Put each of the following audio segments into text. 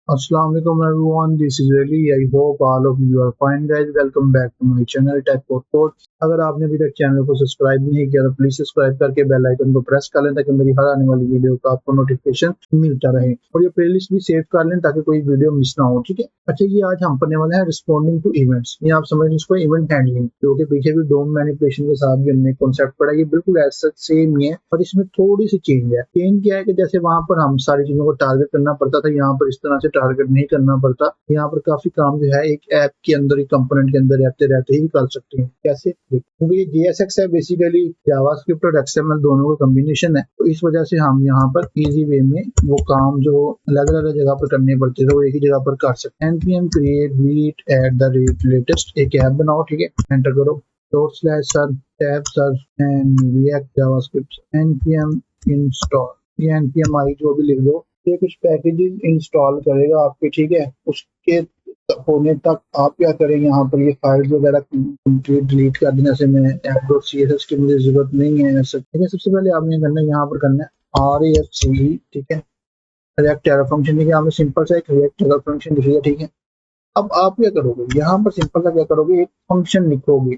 Assalamu alaikum everyone, this is Ali. I hope all of you are fine guys. Welcome back to my channel Tech Code। अगर आपने अभी तक channel को subscribe नहीं किया तो प्लीज सब्सक्राइब करके बेल आइकन को प्रेस कर लें ताकि मेरी हर आने वाली वीडियो का आपको नोटिफिकेशन मिलता रहे और ये प्लेलिस्ट भी सेव कर लें ताकि कोई वीडियो मिस ना हो। ठीक है, अच्छा ये आज हम पढ़ने वाले हैं रिस्पॉन्डिंग टू इवेंट्स, ये आप समझ इसको इवेंट हैंडलिंग, जो कि पीछे भी डोम मैनिपुलेशन के साथ भी हमने कॉन्सेप्ट पढ़ा। ये बिल्कुल ऐसा सेम ही है और इसमें थोड़ी सी चेंज है। चेंज क्या है कि जैसे वहां पर हम सारी चीजों को टारगेट करना पड़ता था, यहाँ पर इस तरह से टारगेट नहीं करना पड़ता। यहाँ पर काफी काम जो है एक ऐप के अंदर, एक कंपोनेंट के अंदर रहते रहते ही कर सकते हैं। कैसे? क्योंकि ये JSX है बेसिकली जावास्क्रिप्ट और XML दोनों का कॉम्बिनेशन है, तो इस वजह से हम यहाँ पर इजी वे में वो काम जो अलग अलग जगह पर करने पड़ते थे वो एक ही जगह पर कर सकते हैं। npm create read at the latest एक ऐप बनाओ, ठीक है, एंटर करो /search tab search and react javascript npm install, ये npm आई जो भी लिख दो, ये कुछ पैकेजेस इंस्टॉल करेगा आपके, ठीक है। उसके होने तक आप क्या करें, यहाँ पर ये फाइल्स वगैरह कंप्लीट डिलीट कर देना। जैसे मैं app.css की मुझे जरूरत नहीं है ऐसा, ठीक है। सबसे पहले आपने करना है, यहाँ पर करना है REST, ठीक है, रिएक्ट एरर फंक्शन, ठीक है। आपने सिंपल सा एक रिएक्ट एरर फंक्शन लिख लिया, ठीक है। अब आप क्या करोगे, यहाँ पर सिंपल सा क्या करोगे, एक फंक्शन लिखोगे।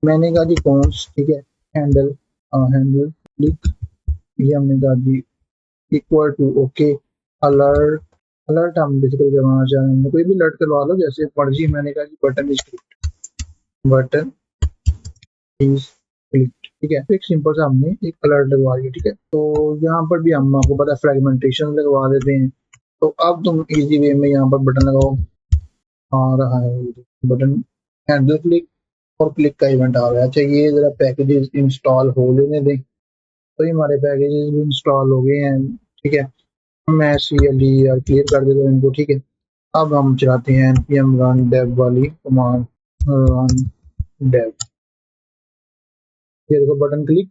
मैंने कहा जी कॉन्स, ठीक है, हैंडल हैंडल क्लिक, ये हमने कहा जी equal to okay alert, alert हम बेसिकली करवाना चाह रहे हैं, कोई भी अलर्ट करवा लो जैसे मर्जी। मैंने कहा कि button is click, button is click, ठीक है। एक सिंपल सा हमने एक अलर्ट लगवा दिया, ठीक है। तो यहाँ पर भी हम आपको पता है फ्रेगमेंटेशन लगवा देते हैं। तो अब तुम इजी वे में यहाँ पर बटन लगाओ, आ रहा है बटन हैंडल क्लिक और क्लिक का इवेंट आ रहा है। अच्छा ये जरा पैकेजेस इंस्टॉल हो लेने दें, तो ये हमारे पैकेजेस भी इंस्टॉल हो गए हैं, ठीक है। मैं CLDR क्लियर कर देता हूँ इनको, ठीक है। अब हम चलाते हैं npm run dev वाली कमांड, run dev, ये देखो बटन क्लिक,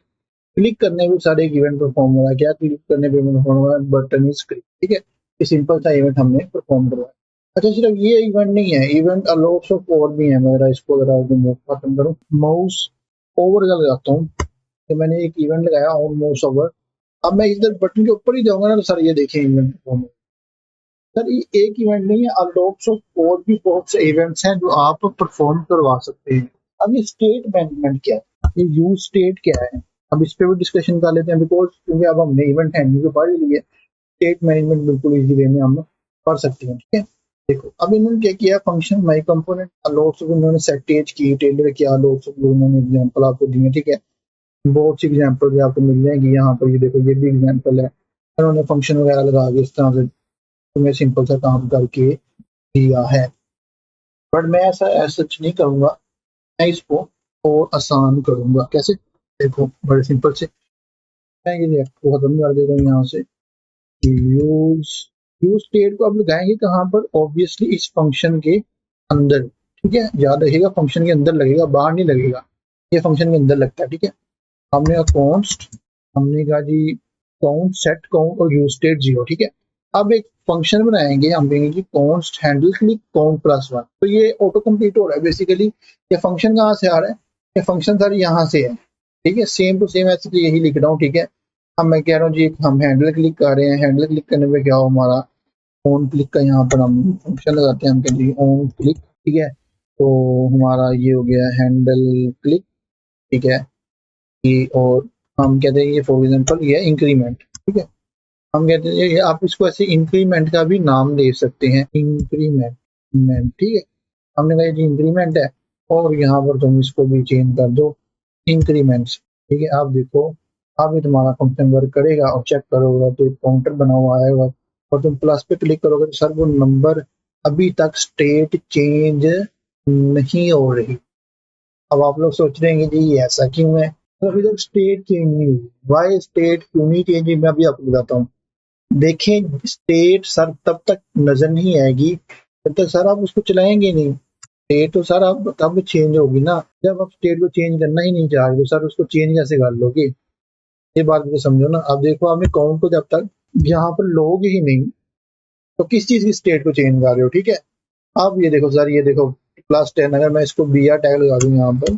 क्लिक करने पे सारे एक इवेंट परफॉर्म हो रहा है। क्या क्लिक करने पे परफॉर्म हो रहा है, बटन इज क्लिक, ठीक है। ये सिंपल सा इवेंट हमने परफॉर्म करवाया। अच्छा सिर्फ ये इवेंट नहीं है, इवेंट लॉट्स ऑफ और भी है। मेरा इसको जरा खत्म करूँ, माउस ओवर का लगाता हूँ, तो मैंने एक इवेंट लगाया ऑन माउस ओवर। अब मैं इधर बटन के ऊपर ही जाऊंगा ना, तो सर ये देखें इवेंट परफॉर्म। सर ये एक इवेंट नहीं है, लॉट्स ऑफ और भी बहुत से इवेंट्स हैं जो आप परफॉर्म करवा सकते हैं। अब ये स्टेट मैनेजमेंट क्या है, ये यूज स्टेट क्या है, अब इस पे भी डिस्कशन कर लेते हैं। बिकॉज क्योंकि अब हमने इवेंट हैंडलिंग के पढ़ लिए, स्टेट मैनेजमेंट बिल्कुल इजी वे में हम कर सकते हैं, ठीक है। देखो अब इन्होंने क्या किया, function my component lots of इन्होंने सेटेज की, टेलर किया, लॉट्स ऑफ उन्होंने एग्जांपल आपको दिए, ठीक है। बहुत सी एग्जांपल भी आपको मिल जाएंगी यहाँ पर, ये देखो ये भी एग्जांपल है। उन्होंने फंक्शन वगैरह लगा के इस तरह से तुम्हें सिंपल सा काम करके दिया है। बट मैं ऐसा सच नहीं करूंगा, मैं इसको और आसान करूंगा। कैसे? देखो बड़े सिंपल से, मैं ये रिएक्ट को खत्म कर देता हूँ यहाँ से। यूज यूज स्टेट को आप लगाएंगे कहाँ पर, ऑब्वियसली इस फंक्शन के अंदर, ठीक है। याद रखिएगा फंक्शन के अंदर लगेगा, बाहर नहीं लगेगा, ये फंक्शन के अंदर लगता है, ठीक है। हमने कहा कॉन्स्ट, हमने कहा जी काउंट, सेट काउंट और यूज स्टेट 0, ठीक है। अब एक फंक्शन बनाएंगे, हम देंगे कि कॉन्स्ट हैंडल क्लिक काउंट +1, तो ये ऑटो कंप्लीट हो रहा है बेसिकली। ये फंक्शन कहाँ से आ रहा है, ये फंक्शन सर यहाँ से है, ठीक है। सेम टू सेम ऐसे यही लिख रहा हूँ, ठीक है। अब मैं कह रहा हूँ जी हम हैंडल क्लिक कर रहे हैं, हैंडल क्लिक करने पे क्या हो, हमारा ऑन क्लिक का यहाँ पर हम फंक्शन लगाते हैं, हम कहते हैं ऑन क्लिक, ठीक है। तो हमारा ये हो गया हैंडल क्लिक, ठीक है। ये और हम कहते हैं ये फॉर एग्जांपल ये इंक्रीमेंट, ठीक है। हम कहते हैं ये आप इसको ऐसे इंक्रीमेंट का भी नाम दे सकते हैं, इंक्रीमेंट, ठीक है। हमने कहा ये इंक्रीमेंट है और यहाँ पर तुम इसको भी चेंज कर दो इंक्रीमेंट्स, ठीक है। आप देखो अब ये तुम्हारा फंक्शन वर्क करेगा और चेक करोगे तो एक काउंटर बना हुआ आएगा और तुम प्लस पे क्लिक करोगे तो सर वो नंबर अभी तक स्टेट चेंज नहीं हो रही। अब आप लोग सोच रहे हैं कि जी ऐसा क्यों है, तो अभी तक स्टेट चेंज नहीं हुई। वाई स्टेट क्यों नहीं चेंज हुई, मैं अभी आपको बताता हूँ। देखें स्टेट सर तब तक नजर नहीं आएगी जब तक सर आप उसको चलाएंगे नहीं। स्टेट तो सर आप तब चेंज होगी ना जब आप स्टेट को चेंज करना ही नहीं चाह रहे, तो सर उसको चेंज कैसे कर लोगे, ये बात मुझे समझो ना। अब देखो आपने काउंट को जब तक यहाँ पर लोगे ही नहीं तो किस चीज की स्टेट को चेंज कर रहे हो, ठीक है। अब ये देखो सर, ये देखो +10, अगर मैं इसको BR टैग लगा दूं यहाँ पर,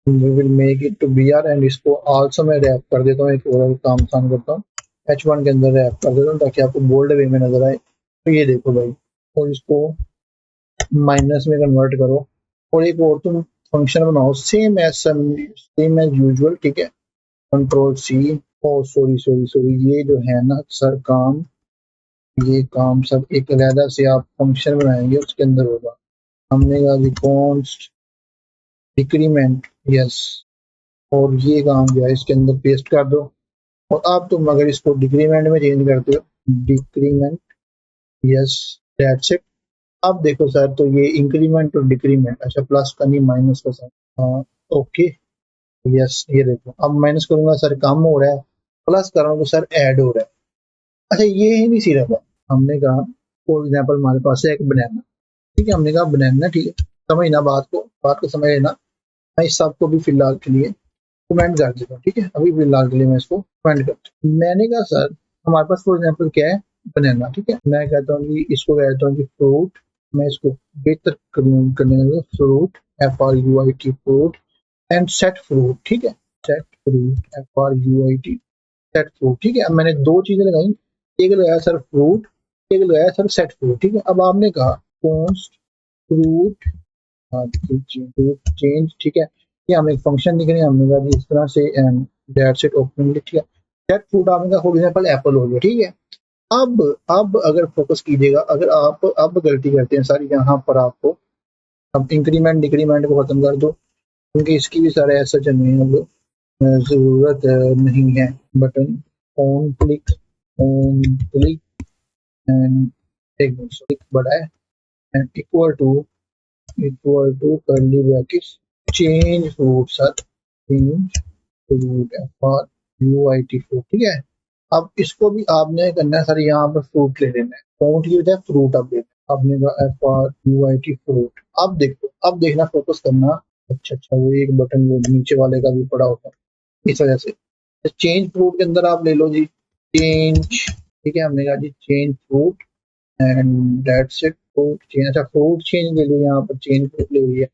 we will make it to BR and इसको आल्सो मैं रैप कर देता हूँ, एक और काम आसान करता हूँ, H1 के अंदर रैप कर देता हूँ ताकि आपको बोल्ड वे में नजर आए। तो ये देखो भाई और इसको माइनस में कन्वर्ट करो और एक और तुम फंक्शन बनाओ सेम एज यूजुअल, ठीक है। Control C. Oh sorry sorry sorry, ये जो है ना सर काम, ये काम सब एक अलहदा से आप फंक्शन बनाएंगे उसके अंदर होगा। हमने कहा जी कॉन्स्ट डिक्रीमेंट, यस, और ये काम जो है इसके अंदर पेस्ट कर दो। और अब तुम अगर इसको डिक्रीमेंट में चेंज करते हो, डिक्रीमेंट, यस, दैट्स इट। अब देखो सर, तो ये इंक्रीमेंट और डिक्रीमेंट, अच्छा प्लस का नहीं माइनस का सर, हाँ, ओके, यस, ये देखो अब माइनस करूंगा सर कम हो रहा है, प्लस करूंगा तो सर ऐड हो रहा है। अच्छा ये ही नहीं सिर्फ है, हमने कहा फॉर एग्जाम्पल हमारे पास है एक बनाना, ठीक है, हमने कहा बनाना, ठीक है, समझना बात को समझ लेना। मैं इस सब को भी फिलहाल के लिए कमेंट कर देता हूँ, ठीक है, अभी फिलहाल के लिए मैं इसको कमेंट करता हूँ। मैंने कहा सर हमारे पास फॉर एग्जाम्पल क्या है, बनाना, ठीक है, मैं कहता हूँ कि इसको कहता हूँ कि फ्रूट, मैं इसको बेहतर करने लगा, fruit, FRUIT, fruit, and set fruit, ठीक है, set fruit, FRUIT, set fruit, ठीक है। अब मैंने दो चीजें लगाई, एक लगाया सर फ्रूट, एक लगाया सर सेट फ्रूट, ठीक है। अब आपने कहा कॉन्स्ट फ्रूट, चेंज, ठीक है, ये हमें एक फंक्शन दिख रही है, हमने कहा जी इस तरह से एंड दैट्स इट, ओपन, ठीक है। सेट फ्रूट आपने कहा फॉर एग्जांपल एप्पल हो गया, ठीक है। अब अगर फोकस कीजिएगा, अगर आप अब गलती करते हैं सारी यहाँ पर आपको, अब इंक्रीमेंट डिक्रीमेंट को खत्म कर दो क्योंकि इसकी भी सारे ऐसा हमें अब जरूरत नहीं है। बटन ऑन क्लिक एंड एक क्लिक बड़ा है and equal to curly brackets, change fruit sir, change fruit, FRUIT fruit, ठीक है। अब इसको भी आपने करना है सर, यहाँ पर फ्रूट ले लेना है, फाउंट की बजाय फ्रूट अब लेना है, आपने कहा FRUIT फ्रूट। अब देखो, अब देखना, फोकस करना, अच्छा अच्छा, वो एक बटन वो नीचे वाले का भी पड़ा होता है इस वजह से। चेंज फ्रूट के अंदर आप ले लो जी चेंज, ठीक है, हमने कहा जी change fruit and that's it, fruit change, अच्छा फ्रूट चेंज ले लिया, यहाँ पर चेंज फ्रूट ले हुई है,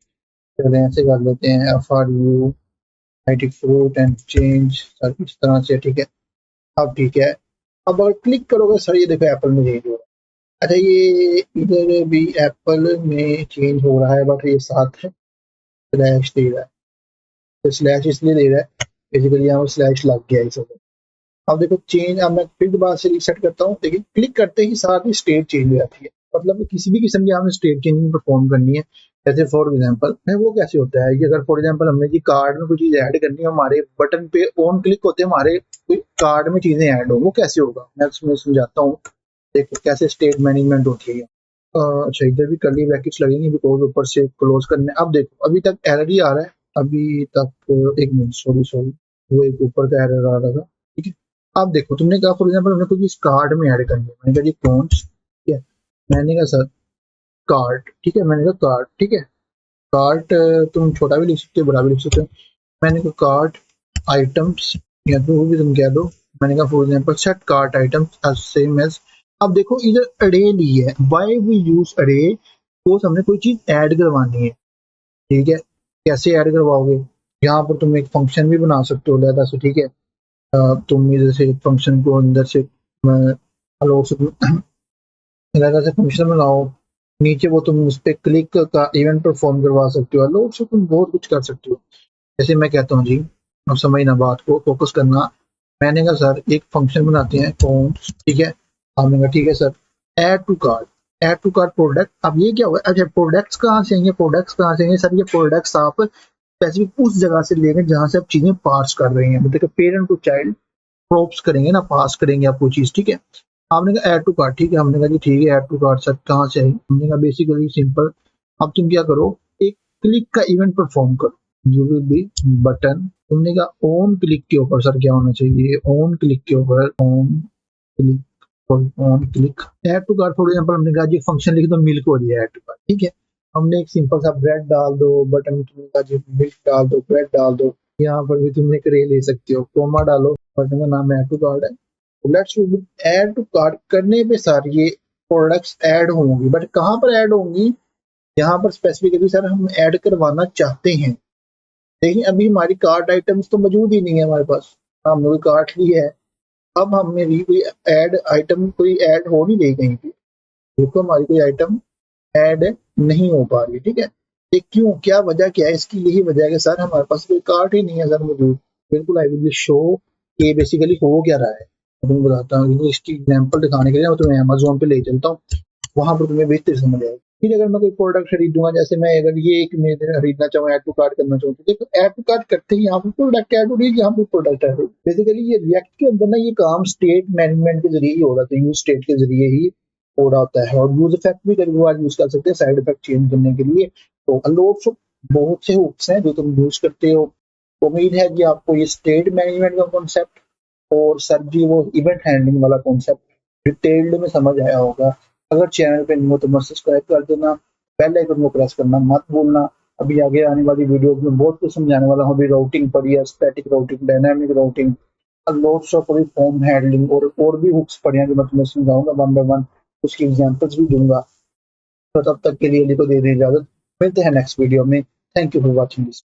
चलो ऐसे कर लेते हैं FRUIT fruit and change sir इस तरह से, ठीक है। अब ठीक है, अब अगर क्लिक करोगे सर ये देखो एप्पल में चेंज हो रहा है। अच्छा ये इधर भी एप्पल में चेंज हो रहा है बट ये साथ है स्लैश दे रहा है, तो स्लैश इसलिए दे रहा है बेसिकली यहाँ पर स्लैश लग गया है सब। अब देखो चेंज, अब मैं फिर दोबारा से रीसेट करता हूँ, देखिए क्लिक करते ही साथ ही स्टेट चेंज हो जाती है, मतलब किसी भी किस्म की आपने स्टेट चेंजिंग परफॉर्म करनी है। जैसे फॉर एग्जांपल है वो कैसे होता है, ये अगर फॉर एग्जांपल हमने जी कार्ड में कोई चीज ऐड करनी है, हमारे बटन पे ऑन क्लिक होते हैं, हमारे कोई कार्ड में चीजें ऐड हो, वो कैसे होगा मैं उसमें समझाता हूँ। देखो कैसे स्टेट मैनेजमेंट होती है। अच्छा इधर भी कर्ली ब्रैकेट्स लगेंगे बिकॉज ऊपर से क्लोज करने। अब देखो अभी तक एरर ही आ रहा है, अभी तक एक मिनट, सॉरी सॉरी, वो एक ऊपर का एरर आ रहा था, ठीक है। अब देखो तुमने कहा फॉर एग्जांपल हमने कुछ इस कार्ड में ऐड करनी है, मैंने कहा जी कॉन्स, ठीक है, मैंने कहा सर कार्ड, ठीक है, मैंने कहा कार्ड, ठीक है, कार्ड तुम छोटा भी लिख सकते हो बड़ा भी लिख सकते हो, मैंने कहा कार्ड आइटम्स या तो वो भी तुम कह दो, मैंने कहा for example set card items as same as. अब देखो इधर अरे ली है, why we use array, suppose हमने कोई चीज ऐड करवानी है, ठीक है, कैसे ऐड करवाओगे, यहाँ पर तुम एक फंक्शन भी बना सकते हो अलग से, ठीक है। तुम इधर से फंक्शन को अंदर से अलग से अलग से फंक्शन बनाओ, नीचे वो तुम उस पर क्लिक का इवेंट परफॉर्म करवा सकते हो, अलग से तुम बहुत कुछ कर सकते हो। जैसे मैं कहता हूँ जी, अब समझना, बात को फोकस करना, मैंने कहा सर एक फंक्शन बनाते हैं कौन, ठीक है, हमने कहा ठीक है sir add to card, add to card product. अब ये क्या हुआ, अच्छा प्रोडक्ट्स कहाँ से आएंगे, प्रोडक्ट्स कहाँ से आएंगे सर, ये प्रोडक्ट्स आप स्पेसिफिक उस जगह से लेंगे जहां से आप चीजें पास कर रहे हैं, मतलब पेरेंट टू चाइल्ड प्रॉप्स करेंगे ना, पास करेंगे आप कोई चीज, ठीक है। आपने कहा ऐड टू कार्ड, ठीक है, हमने कहा जी ठीक है ऐड टू कार्ड सर कहाँ से आई, हमने कहा बेसिकली सिंपल, अब तुम क्या करो, एक क्लिक का इवेंट परफॉर्म करो, यू विल बी बटन, तुमने कहा ऑन क्लिक के ऊपर सर क्या होना चाहिए, ऑन क्लिक के ऊपर, on click add to cart, for example हमने कहा जी फंक्शन लिख दो मिल्क हो रही है ऐड टू कार्ट, ठीक है, हमने एक सिंपल सा ब्रेड डाल दो, बटन तुमने कहा जी मिल्क डाल दो, ब्रेड डाल दो, यहाँ पर भी तुम एक रे ले सकते हो, कोमा डालो, बटन का नाम ऐड टू कार्ट है, लेट्स ऐड टू कार्ट करने पे सर ये प्रोडक्ट्स ऐड होंगी, बट कहाँ पर ऐड होंगी, यहाँ पर स्पेसिफिकली सर हम ऐड करवाना चाहते हैं। देखिए अभी हमारी कार्ट आइटम्स तो मौजूद ही नहीं है हमारे पास, हमने कोई कार्ट ली है, अब हमें भी कोई ऐड आइटम कोई ऐड हो नहीं रही कहीं पे, देखो हमारी कोई आइटम ऐड नहीं हो पा रही, ठीक है। ये क्यों, क्या वजह क्या है इसकी? यही वजह है कि सर हमारे पास कोई कार्ट ही नहीं है सर मौजूद। बिल्कुल आई विल शो कि बेसिकली हो क्या रहा है। मैं तुम्हें बताता हूँ, इसकी एग्जांपल दिखाने के लिए मैं तुम्हें अमेज़न पे ले चलता हूँ, वहां पर तुम्हें बेहतर समझ आएगा। फिर अगर मैं कोई प्रोडक्ट खरीदूंगा, जैसे मैं अगर ये एक मैं खरीदना चाहूँ, ऐड टू कार्ट करना चाहूँ, तो देखो ऐड टू कार्ट करते ही यहाँ पर प्रोडक्ट ऐड हो रही है, यहाँ पर प्रोडक्ट ऐड हो रही है। बेसिकली ये रिएक्ट के अंदर ना ये काम स्टेट मैनेजमेंट के जरिए ही हो रहा था, यूज स्टेट के जरिए ही हो रहा होता है। और यूज इफेक्ट भी कभी कभार यूज कर सकते हैं साइड इफेक्ट चेंज करने के लिए। तो अलोट्स बहुत से हुक्स हैं जो तुम यूज करते हो। तो उम्मीद है कि आपको ये स्टेट मैनेजमेंट का कॉन्सेप्ट और सर जी वो इवेंट हैंडलिंग वाला कॉन्सेप्ट डिटेल्ड में समझ आया होगा। अगर चैनल पे नहीं हो तो मत सब्सक्राइब कर देना, बेल आइकन को प्रेस करना मत भूलना। अभी आगे आने वाली वीडियो में बहुत कुछ समझाने वाला हूँ। अभी राउटिंग पढ़ी है, static routing, dynamic routing, lots of अभी फॉर्म हैंडलिंग और भी हुक्स पढ़े हैं जो मैं तुम्हें समझाऊंगा वन बाय वन, उसकी एग्जांपल्स भी दूंगा। तो तब तक के लिए को दे दी इजाजत, मिलते हैं नेक्स्ट वीडियो में। Thank you for watching this.